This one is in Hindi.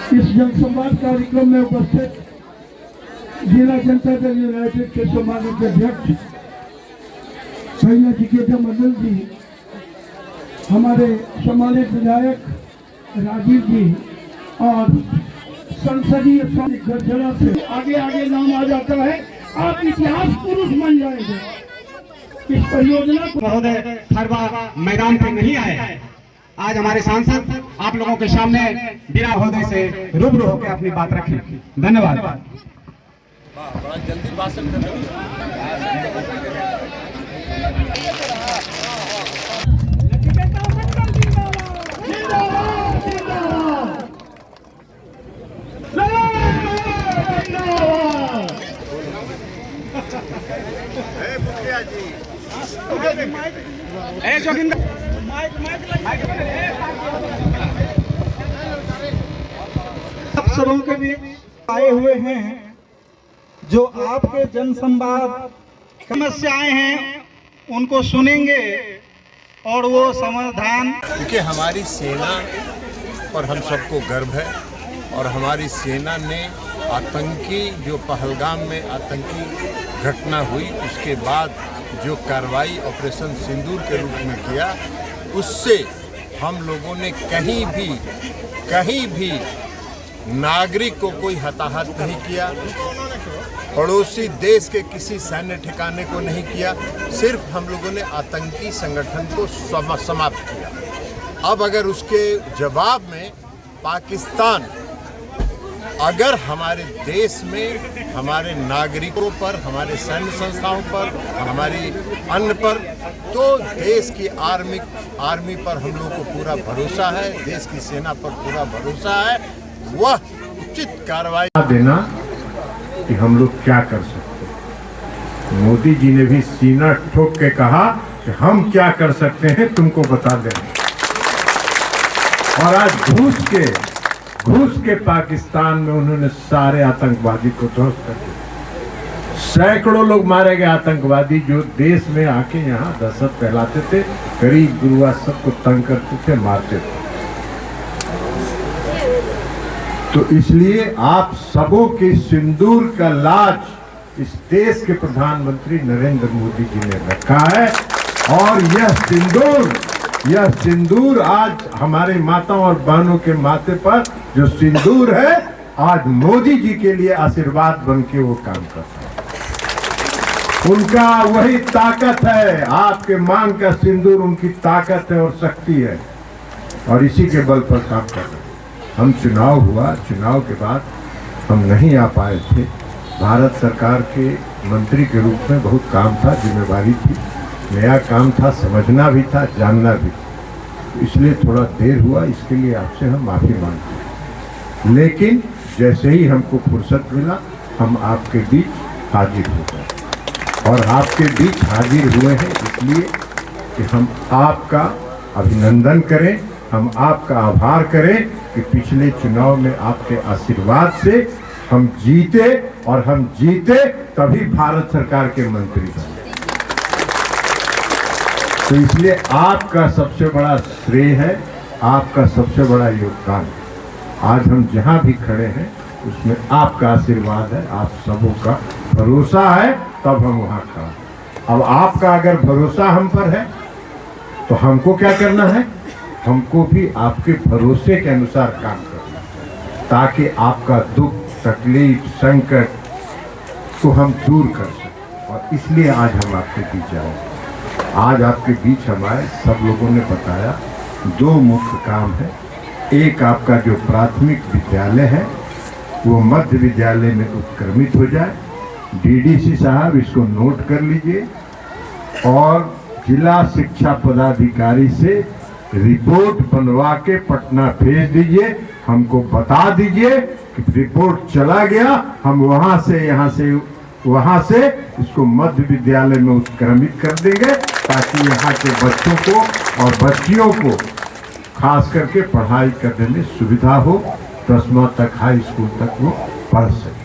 इस जनसंवाद कार्यक्रम में उपस्थित जिला जनता दल यूनाइटेड के सम्मानित अध्यक्ष भैया जिकेन्द्र मंडल जी, हमारे सम्मानित विधायक राजीव जी और संसदीय गर्जना से आगे आगे नाम आ जाता है, आप इतिहास पुरुष बन जाएंगे। इस परियोजना को महोदय हर बार मैदान पर नहीं आए। आज हमारे सांसद आप लोगों के सामने बिना महोदय से रूबरू होकर अपनी बात रखें। धन्यवाद। बड़ा जल्दी भाषण कर रहे आप सबों के बीच आए हुए हैं जो आपके जनसंवाद समस्याएं हैं उनको सुनेंगे और वो समाधान, क्योंकि हमारी सेना पर हम सबको गर्व है और हमारी सेना ने आतंकी जो पहलगाम में आतंकी घटना हुई उसके बाद जो कार्रवाई ऑपरेशन सिंदूर के रूप में किया, उससे हम लोगों ने कहीं भी नागरिक को कोई हताहत नहीं किया, पड़ोसी देश के किसी सैन्य ठिकाने को नहीं किया, सिर्फ हम लोगों ने आतंकी संगठन को समाप्त किया। अब अगर उसके जवाब में पाकिस्तान अगर हमारे देश में हमारे नागरिकों पर, हमारे सैन्य संस्थाओं पर, हमारी अन्य पर, तो देश की आर्मी पर हम लोग को पूरा भरोसा है, देश की सेना पर पूरा भरोसा है, वह उचित कार्रवाई देना कि हम लोग क्या कर सकते हैं। मोदी जी ने भी सीना ठोक के कहा कि हम क्या कर सकते हैं तुमको बता देंगे। और आज घुस के पाकिस्तान में उन्होंने सारे आतंकवादी को ध्वस्त कर दिया। सैकड़ों लोग मारे गए आतंकवादी जो देश में आके यहाँ दहशत फैलाते थे, गरीब गुरुआ सबको तंग करते थे, मारते थे। तो इसलिए आप सबों के सिंदूर का लाज इस देश के प्रधानमंत्री नरेंद्र मोदी जी ने रखा है। और यह सिंदूर आज हमारे माताओं और बहनों के माथे पर जो सिंदूर है, आज मोदी जी के लिए आशीर्वाद बन के वो काम करता है। उनका वही ताकत है, आपके मांग का सिंदूर उनकी ताकत है और शक्ति है, और इसी के बल पर काम कर रहे हैं। हम चुनाव हुआ, चुनाव के बाद हम नहीं आ पाए थे। भारत सरकार के मंत्री के रूप में बहुत काम था, जिम्मेवारी थी, नया काम था, समझना भी था, जानना भी, इसलिए थोड़ा देर हुआ। इसके लिए आपसे हम माफ़ी मांगते हैं। लेकिन जैसे ही हमको फुर्सत मिला हम आपके बीच हाजिर हो गए, और आपके बीच हाजिर हुए हैं इसलिए कि हम आपका अभिनंदन करें, हम आपका आभार करें कि पिछले चुनाव में आपके आशीर्वाद से हम जीते, और हम जीते तभी भारत सरकार के मंत्री बने। तो इसलिए आपका सबसे बड़ा श्रेय है, आपका सबसे बड़ा योगदान है। आज हम जहां भी खड़े हैं उसमें आपका आशीर्वाद है, आप सबों का भरोसा है, तब हम वहां खड़े हैं। अब आपका अगर भरोसा हम पर है तो हमको क्या करना है? हमको भी आपके भरोसे के अनुसार काम करना है, ताकि आपका दुख, तकलीफ, संकट को हम दूर कर सकें। और इसलिए आज हम आपके बीच आए। आज आपके बीच हमारे सब लोगों ने बताया दो मुख्य काम है। एक, आपका जो प्राथमिक विद्यालय है वो मध्य विद्यालय में उत्क्रमित हो जाए। डीडीसी साहब इसको नोट कर लीजिए, और जिला शिक्षा पदाधिकारी से रिपोर्ट बनवा के पटना भेज दीजिए। हमको बता दीजिए कि रिपोर्ट चला गया, हम वहां से इसको मध्य विद्यालय में उत्क्रमित कर देंगे, ताकि यहाँ के बच्चों को और बच्चियों को खास करके पढ़ाई करने में सुविधा हो, 10वां तक हाई स्कूल तक वो पढ़ सके।